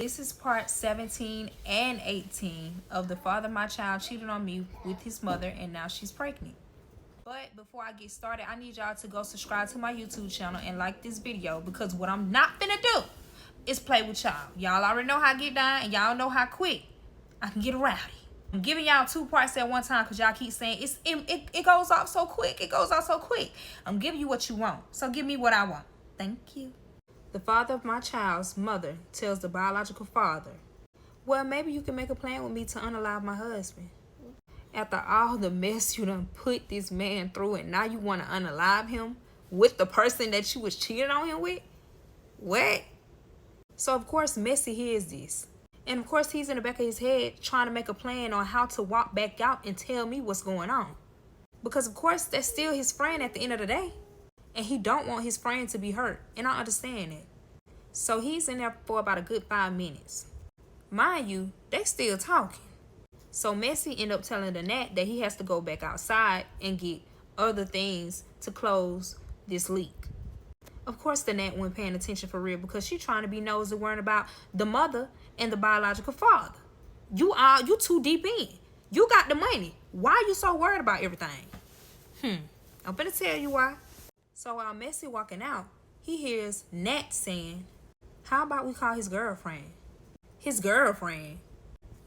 This is part 17 and 18 of the father of my child cheated on me with his mother and now she's pregnant. But before I get started, I need y'all to go subscribe to my YouTube channel and like this video, because what I'm not finna do is play with y'all. Y'all already know how I get down and y'all know how quick I can get rowdy. I'm giving y'all 2 parts at one time because y'all keep saying it goes off so quick. It goes off so quick. I'm giving you what you want. So give me what I want. Thank you. The father of my child's mother tells the biological father, well, maybe you can make a plan with me to unalive my husband. After all the mess you done put this man through, and now you want to unalive him with the person that you was cheating on him with? What? So, of course, Messy hears this. And, of course, he's in the back of his head trying to make a plan on how to walk back out and tell me what's going on. Because, of course, that's still his friend at the end of the day. And he don't want his friend to be hurt. And I understand it. So he's in there for about a good 5 minutes. Mind you, they still talking. So Messy end up telling the Nat that he has to go back outside and get other things to close this leak. Of course the Nat wasn't paying attention for real, because she trying to be nosy, worrying about the mother and the biological father. You too deep in. You got the money. Why are you so worried about everything? I'm gonna tell you why. So while Messy walking out, he hears Nat saying, how about we call his girlfriend? His girlfriend?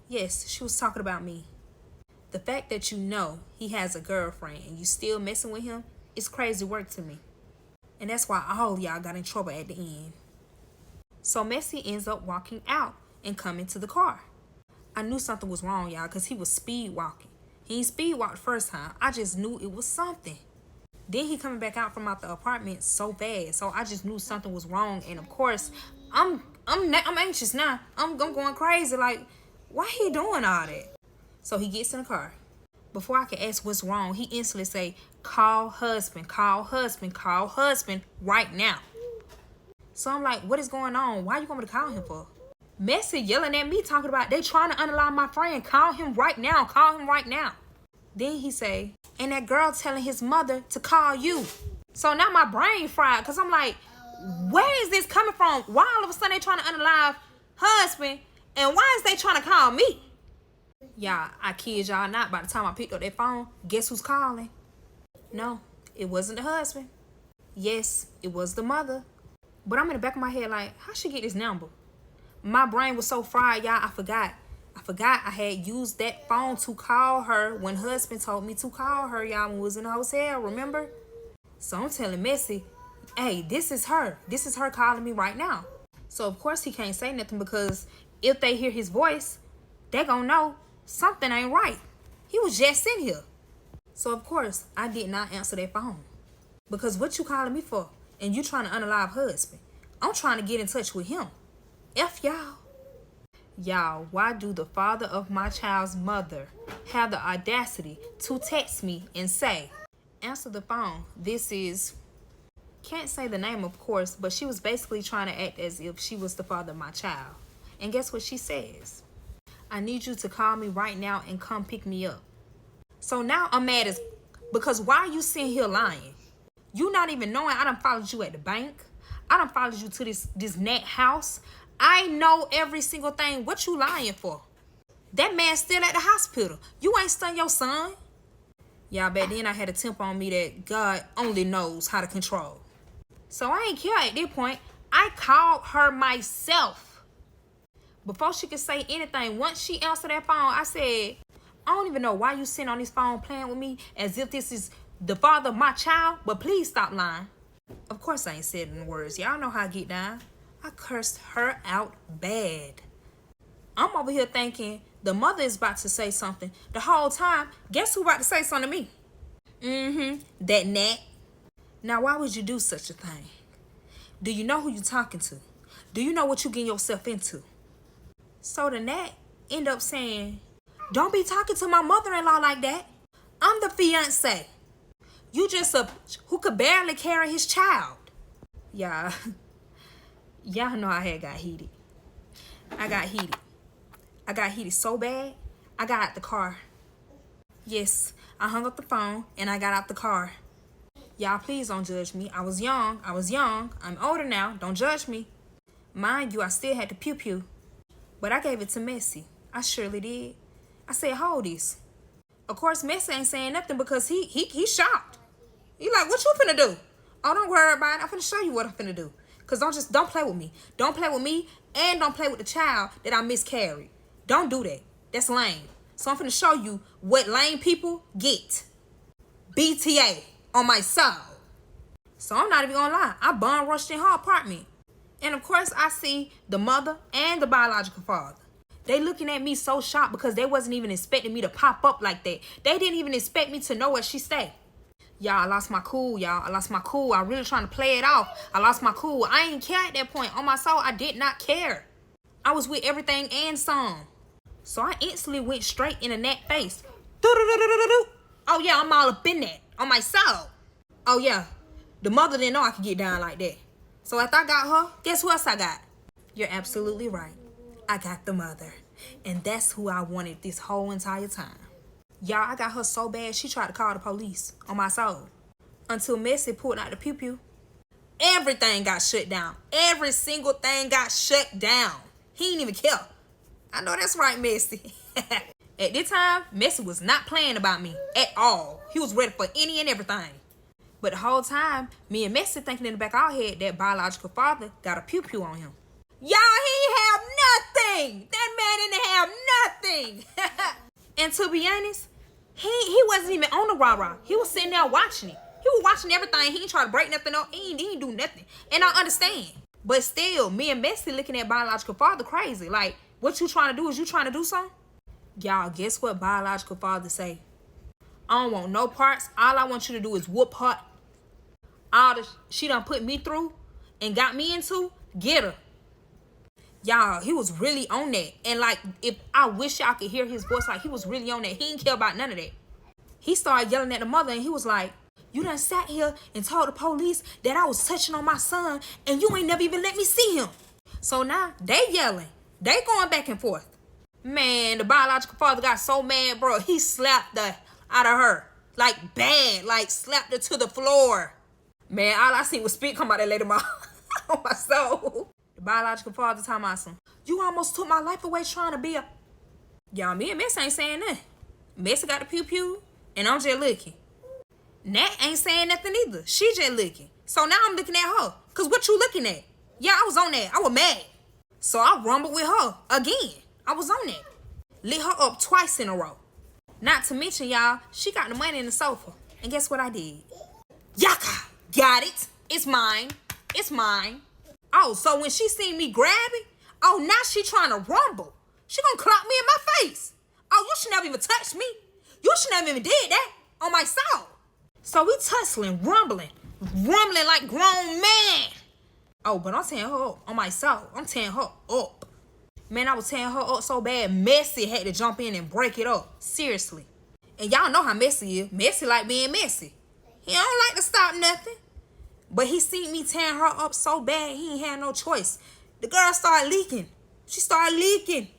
Yes, she was talking about me. The fact that you know he has a girlfriend and you still messing with him is crazy work to me. And that's why all y'all got in trouble at the end. So Messy ends up walking out and coming to the car. I knew something was wrong, y'all, because he was speed walking. He ain't speed walked the first time. I just knew it was something. Then he coming back out from out the apartment so fast. So I just knew something was wrong. And of course, I'm anxious now. I'm going crazy. Like, why he doing all that? So he gets in the car. Before I can ask what's wrong, he instantly say, call husband, call husband, call husband right now. So I'm like, what is going on? Why you want me to call him for? Messy yelling at me, talking about they trying to unalive my friend. Call him right now. Call him right now. Then he say, and that girl telling his mother to call you. So now my brain fried, because I'm like, where is this coming from? Why all of a sudden they trying to unalive husband? And why is they trying to call me? Y'all, I kid y'all not, by the time I picked up that phone, guess who's calling? No, it wasn't the husband. Yes, it was the mother. But I'm in the back of my head like, how she get this number? My brain was so fried, y'all, I forgot I had used that phone to call her when husband told me to call her, y'all, when we was in the hotel, remember? So I'm telling Messy, hey, this is her. This is her calling me right now. So, of course, he can't say nothing, because if they hear his voice, they gonna know something ain't right. He was just in here. So, of course, I did not answer that phone. Because what you calling me for? And you trying to unalive husband. I'm trying to get in touch with him. F y'all. Y'all, why do the father of my child's mother have the audacity to text me and say, answer the phone. This is, can't say the name, of course, but she was basically trying to act as if she was the father of my child. And guess what she says? I need you to call me right now and come pick me up. So now I'm mad as, because why are you sitting here lying? You not even knowing I done followed you at the bank. I done followed you to this Nat house. I know every single thing. What you lying for? That man's still at the hospital. You ain't stunned your son. Y'all, back then I had a temper on me that God only knows how to control. So I ain't care at this point. I called her myself. Before she could say anything, once she answered that phone, I said, I don't even know why you sitting on this phone playing with me as if this is the father of my child, but please stop lying. Of course I ain't said it in words. Y'all know how I get down. I cursed her out bad. I'm over here thinking the mother is about to say something. The whole time, guess who about to say something to me? That Nat. Now, why would you do such a thing? Do you know who you're talking to? Do you know what you're getting yourself into? So the Nat end up saying, don't be talking to my mother-in-law like that. I'm the fiance. You just a who could barely carry his child. Y'all know I had got heated. I got heated so bad, I got out the car. Yes, I hung up the phone and I got out the car. Y'all, please don't judge me. I was young. I'm older now. Don't judge me. Mind you, I still had to pew-pew. But I gave it to Messy. I surely did. I said, hold this. Of course, Messy ain't saying nothing because he shocked. He like, what you finna do? Oh, don't worry about it. I'm finna show you what I'm finna do. Because don't play with me. Don't play with me and don't play with the child that I miscarried. Don't do that. That's lame. So I'm finna show you what lame people get. BTA on my soul. So I'm not even gonna lie. I bum rushed in her apartment. And of course, I see the mother and the biological father. They looking at me so shocked because they wasn't even expecting me to pop up like that. They didn't even expect me to know where she stayed. Y'all, I lost my cool, y'all. I lost my cool. I really trying to play it off. I lost my cool. I ain't care at that point. On my soul, I did not care. I was with everything and some. So I instantly went straight in a Nat face. Oh, yeah, I'm all up in that. On my soul. Oh, yeah. The mother didn't know I could get down like that. So after I got her, guess who else I got? You're absolutely right. I got the mother. And that's who I wanted this whole entire time. Y'all, I got her so bad, she tried to call the police on my soul. Until Messy pulled out the pew-pew. Everything got shut down. Every single thing got shut down. He didn't even care. I know that's right, Messy. At this time, Messy was not playing about me at all. He was ready for any and everything. But the whole time, me and Messy thinking in the back of our head that biological father got a pew-pew on him. Y'all, he have nothing. That man didn't have nothing. And to be honest, he wasn't even on the rah-rah. He was sitting there watching it. He was watching everything. He ain't try to break nothing up. He ain't do nothing. And I understand. But still, me and Messy looking at biological father crazy. Like, what you trying to do? Is you trying to do something? Y'all, guess what biological father say? I don't want no parts. All I want you to do is whoop her. All the she done put me through and got me into, get her. Y'all, he was really on that. And like, if I wish y'all could hear his voice, like he was really on that. He didn't care about none of that. He started yelling at the mother and he was like, you done sat here and told the police that I was touching on my son and you ain't never even let me see him. So now they yelling. They going back and forth. Man, the biological father got so mad, bro. He slapped the out of her. Like bad. Like slapped her to the floor. Man, all I seen was spit come out that lady mouth. On my soul. The biological father talking about some, you almost took my life away trying to be a... Y'all, me and Messy ain't saying nothing. Messy got the pew-pew, and I'm just looking. Nat ain't saying nothing either. She just looking. So now I'm looking at her. Because what you looking at? Yeah, I was on that. I was mad. So I rumbled with her again. I was on that. Lit her up twice in a row. Not to mention, y'all, she got the money in the sofa. And guess what I did? Yaka! Got it. It's mine. It's mine. Oh, so when she seen me grab it, oh, now she trying to rumble. She gonna clock me in my face. Oh, you should never even touch me. You should never even did that on my soul. So we tussling, rumbling like grown man. Oh, but I'm tearing her up on my soul. I'm tearing her up. Man, I was tearing her up so bad, Messy had to jump in and break it up. Seriously. And y'all know how Messy is. Messy like being messy. He don't like to stop nothing. But he seen me tearing her up so bad, he ain't had no choice. The girl started leaking. She started leaking.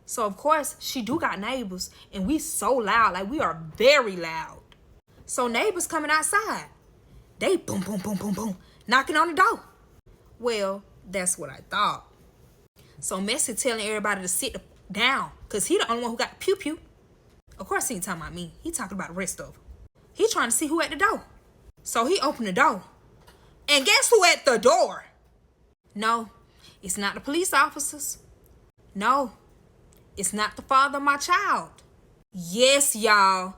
So, of course, she do got neighbors. And we so loud. Like, we are very loud. So, neighbors coming outside. They boom, boom, boom, boom, boom. Knocking on the door. Well, that's what I thought. So, Messy telling everybody to sit down. Because he the only one who got the pew-pew. Of course, he ain't talking about me. He talking about the rest of them. He trying to see who at the door. So, he opened the door. And guess who at the door? No, it's not the police officers. No, it's not the father of my child. Yes, y'all.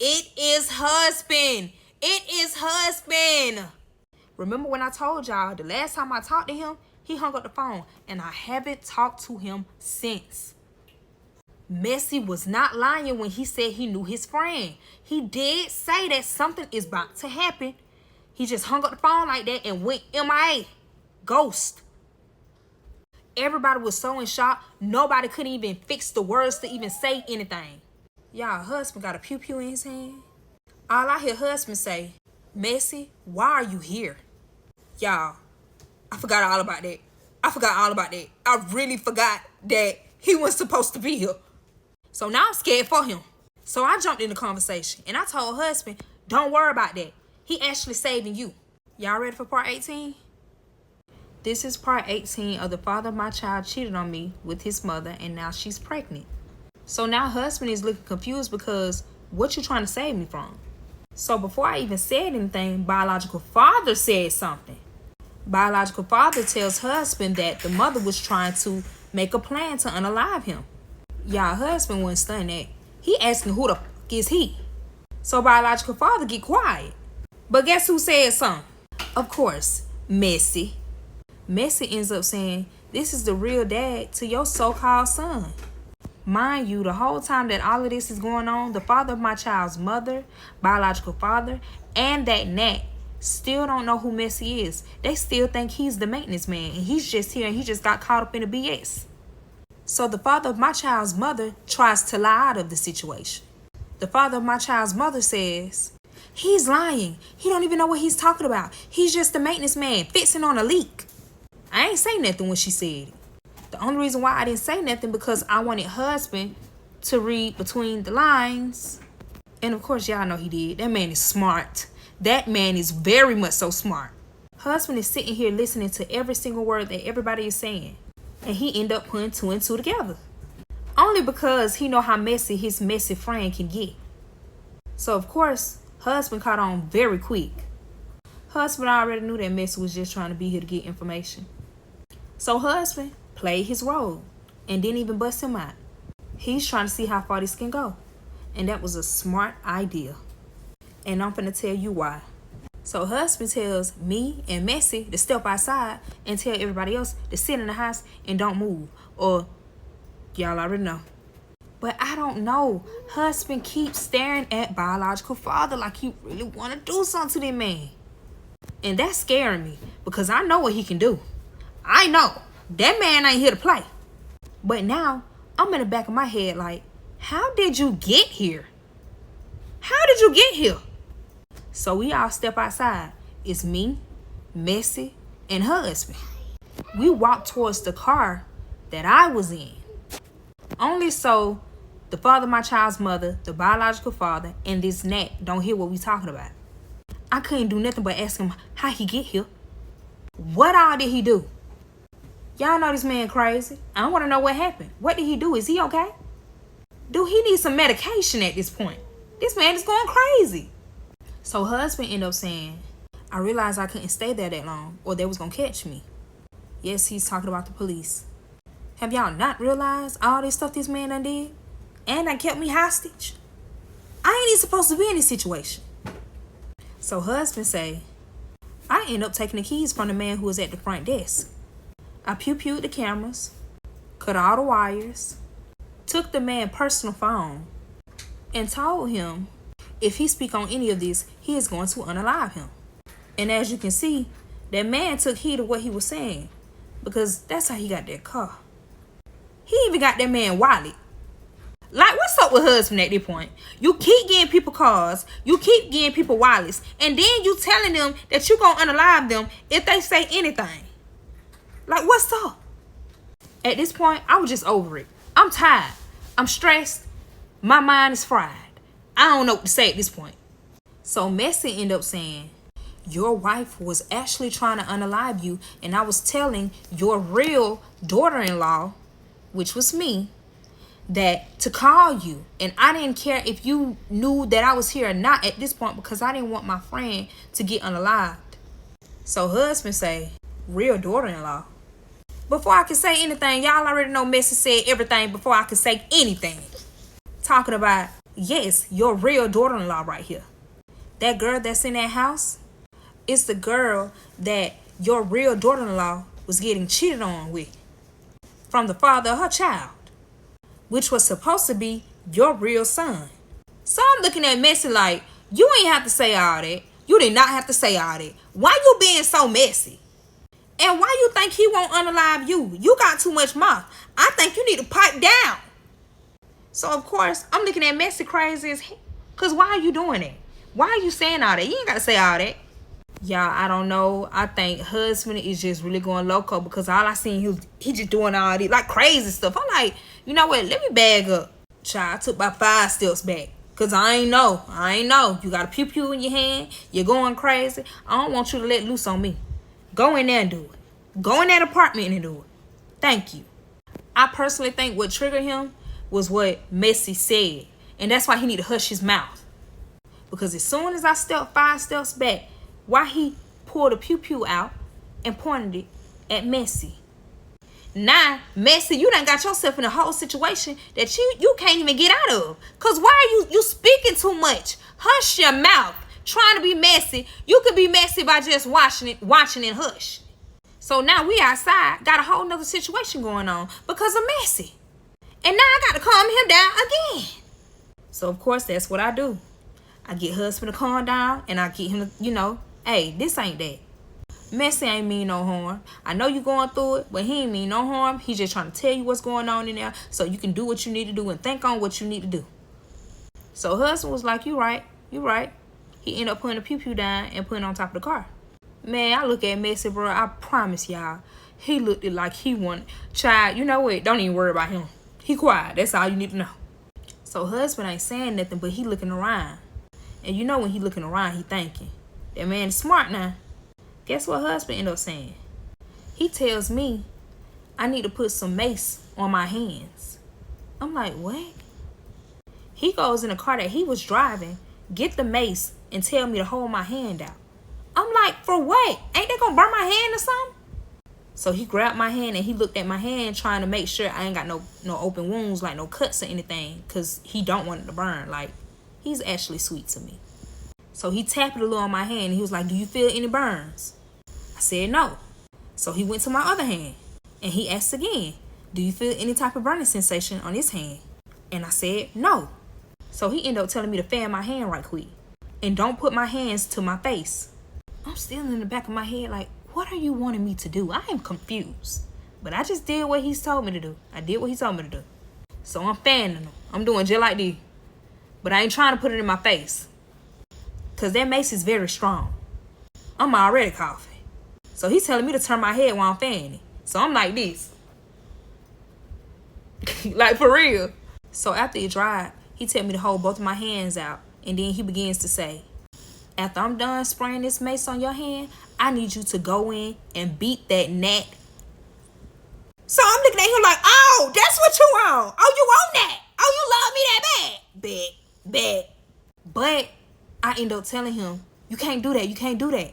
It is husband. It is husband. Remember when I told y'all the last time I talked to him, he hung up the phone and I haven't talked to him since. Messy was not lying when he said he knew his friend. He did say that something is about to happen. He just hung up the phone like that and went MIA. Ghost. Everybody was so in shock, nobody couldn't even fix the words to even say anything. Y'all, husband got a pew-pew in his hand. All I hear husband say, Messy, why are you here? Y'all, I forgot all about that. I really forgot that he was supposed to be here. So now I'm scared for him. So I jumped in the conversation and I told husband, don't worry about that. He actually saving you. Y'all ready for part 18? This is part 18 of the father of my child cheated on me with his mother and now she's pregnant. So now husband is looking confused because what you trying to save me from? So before I even said anything, biological father said something. Biological father tells husband that the mother was trying to make a plan to unalive him. Y'all husband wasn't stunned that. He asking who the fuck is he? So biological father get quiet. But guess who said something? Of course, Messy. Messy ends up saying, this is the real dad to your so-called son. Mind you, the whole time that all of this is going on, the father of my child's mother, biological father, and that Nat still don't know who Messy is. They still think he's the maintenance man and he's just here and he just got caught up in the BS. So the father of my child's mother tries to lie out of the situation. The father of my child's mother says, he's lying. He don't even know what he's talking about. He's just the maintenance man fixing on a leak. I ain't say nothing when she said it. The only reason why I didn't say nothing because I wanted husband to read between the lines. And of course, y'all know he did. That man is smart. That man is very much so smart. Husband is sitting here listening to every single word that everybody is saying. And he end up putting two and two together. Only because he know how messy his messy friend can get. So of course, husband caught on very quick. Husband already knew that Messy was just trying to be here to get information. So husband played his role and didn't even bust him out. He's trying to see how far this can go. And that was a smart idea. And I'm finna tell you why. So husband tells me and Messy to step outside and tell everybody else to sit in the house and don't move. Or y'all already know. But I don't know. Husband keeps staring at biological father like he really want to do something to that man. And that's scaring me because I know what he can do. I know. That man ain't here to play. But now, I'm in the back of my head like, how did you get here? How did you get here? So we all step outside. It's me, Messy, and husband. We walk towards the car that I was in. Only so the father of my child's mother, the biological father, and this Nat don't hear what we talking about. I couldn't do nothing but ask him how he get here. What all did he do? Y'all know this man crazy. I want to know what happened. What did he do? Is he okay? Do he need some medication at this point? This man is going crazy. So husband ended up saying, I realized I couldn't stay there that long or they was going to catch me. Yes, he's talking about the police. Have y'all not realized all this stuff this man done did? And that kept me hostage? I ain't even supposed to be in this situation. So husband say, I end up taking the keys from the man who was at the front desk. I pew-pewed the cameras, cut all the wires, took the man's personal phone, and told him if he speak on any of this, he is going to unalive him. And as you can see, that man took heed of what he was saying because that's how he got that car. He even got that man wallet. Like, what's up with husband at this point? You keep getting people cars, you keep getting people wallets, and then you telling them that you gonna unalive them if they say anything. Like, what's up? At this point, I was just over it. I'm tired. I'm stressed. My mind is fried. I don't know what to say at this point. So Messy ended up saying, your wife was actually trying to unalive you, and I was telling your real daughter-in-law, which was me, that to call you. And I didn't care if you knew that I was here or not at this point because I didn't want my friend to get unalived. So husband say, real daughter-in-law. Before I can say anything, y'all already know Messy said everything before I could say anything. Talking about, yes, your real daughter-in-law right here. That girl that's in that house is the girl that your real daughter-in-law was getting cheated on with from the father of her child, which was supposed to be your real son. So I'm looking at Messy like, you ain't have to say all that. You did not have to say all that. Why you being so messy? And why you think he won't unalive you? You got too much mouth. I think you need to pipe down. So of course, I'm looking at Messy crazy as hell. Cause why are you doing that? Why are you saying all that? You ain't gotta say all that. Y'all, I don't know. I think husband is just really going loco because all I seen he just doing all this like crazy stuff. I'm like, you know what? Let me bag up. Child, I took about 5 steps back. Cause I ain't know. You got a pew-pew in your hand. You're going crazy. I don't want you to let loose on me. Go in there and do it. Go in that apartment and do it. Thank you. I personally think what triggered him was what Messy said. And that's why he need to hush his mouth. Because as soon as I stepped 5 steps back, why he pulled a pew-pew out and pointed it at Messy. Now, Messy, you done got yourself in a whole situation that you can't even get out of. Because why are you speaking too much? Hush your mouth. Trying to be messy. You could be messy by just watching and hush. So now we outside, got a whole nother situation going on because of Messy. And now I got to calm him down again. So, of course, that's what I do. I get husband to calm down and I get him to, hey, this ain't that. Messy ain't mean no harm. I know you going through it, but he ain't mean no harm. He just trying to tell you what's going on in there so you can do what you need to do and think on what you need to do. So husband was like, you right. He ended up putting the pew-pew down and putting it on top of the car. Man, I look at Messy, bro. I promise y'all, he looked it like he wanted. Child, you know what? Don't even worry about him. He quiet. That's all you need to know. So husband ain't saying nothing, but he looking around. And you know when he looking around, he thinking, that man is smart now. Guess what husband ended up saying? He tells me I need to put some mace on my hands. I'm like, what? He goes in the car that he was driving, get the mace, and tell me to hold my hand out. I'm like, for what? Ain't they gonna burn my hand or something? So he grabbed my hand and he looked at my hand trying to make sure I ain't got no open wounds, like no cuts or anything, because he don't want it to burn. Like, he's actually sweet to me. So he tapped it a little on my hand and he was like, do you feel any burns? I said no. So he went to my other hand and he asked again, do you feel any type of burning sensation on this hand? And I said no. So he ended up telling me to fan my hand right quick and don't put my hands to my face. I'm still in the back of my head like, what are you wanting me to do? I am confused. But I just did what he's told me to do. I did what he told me to do. So I'm fanning him. I'm doing just like this. But I ain't trying to put it in my face. Because that mace is very strong. I'm already coughing. So he's telling me to turn my head while I'm fanning. So I'm like this. Like for real. So after he dried, he told me to hold both of my hands out. And then he begins to say, after I'm done spraying this mace on your hand, I need you to go in and beat that gnat. So I'm looking at him like, oh, that's what you want. Oh, you want that. Oh, you love me that bad. Bet. But I end up telling him, you can't do that. You can't do that.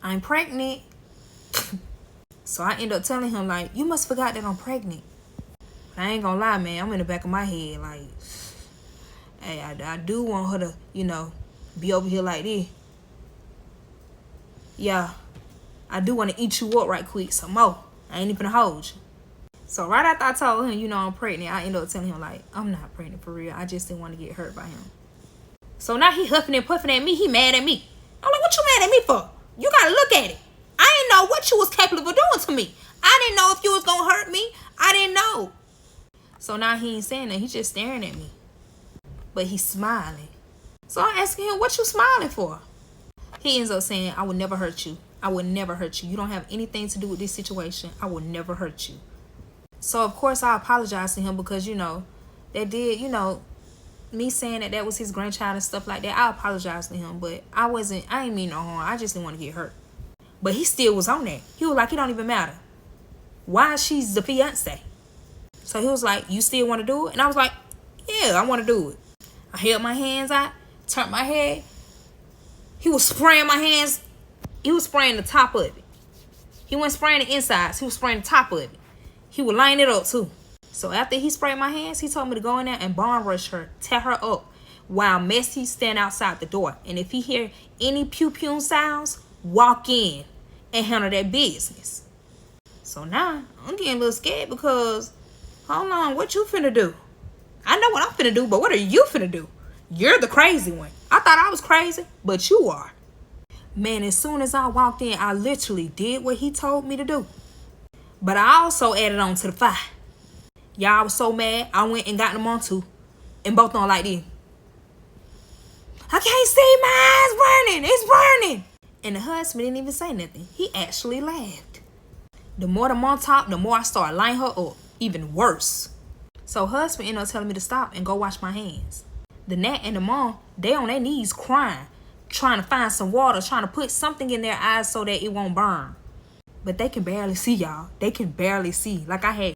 I'm pregnant. So I end up telling him, like, you must forgot that I'm pregnant. I ain't gonna lie, man. I'm in the back of my head like, hey, I do want her to, be over here like this. Yeah, I do want to eat you up right quick some more. I ain't even gonna hold you. So right after I told him, I'm pregnant, I ended up telling him, like, I'm not pregnant for real. I just didn't want to get hurt by him. So now he huffing and puffing at me. He mad at me. I'm like, what you mad at me for? You gotta look at it. I didn't know what you was capable of doing to me. I didn't know if you was gonna hurt me. I didn't know. So now he ain't saying that. He's just staring at me. But he's smiling. So I'm asking him, what you smiling for? He ends up saying, I would never hurt you. I would never hurt you. You don't have anything to do with this situation. I would never hurt you. So, of course, I apologize to him because, that did, me saying that was his grandchild and stuff like that. I apologize to him, but I ain't mean no harm. I just didn't want to get hurt. But he still was on that. He was like, it don't even matter. Why she's the fiance? So he was like, you still want to do it? And I was like, yeah, I want to do it. I held my hands out, turned my head. He was spraying my hands. He was spraying the top of it. He wasn't spraying the insides. He was spraying the top of it. He would line it up too. So after he sprayed my hands, he told me to go in there and bomb rush her, tear her up, while Messy stand outside the door. And if he hear any pew-pew sounds, walk in and handle that business. So now I'm getting a little scared because, hold on, what you finna do? I know what I'm finna do, but what are you finna do? You're the crazy one. I thought I was crazy, but you are. Man, as soon as I walked in, I literally did what he told me to do. But I also added on to the fire. Y'all, I was so mad, I went and got them on too. And both on like this. I can't see, my eyes burning. It's burning. And the husband didn't even say nothing. He actually laughed. The more the mom talked, the more I started lining her up. Even worse. So husband ended up telling me to stop and go wash my hands. The gnat and the mom, they on their knees crying. Trying to find some water. Trying to put something in their eyes so that it won't burn. but they can barely see y'all. They can barely see. Like I had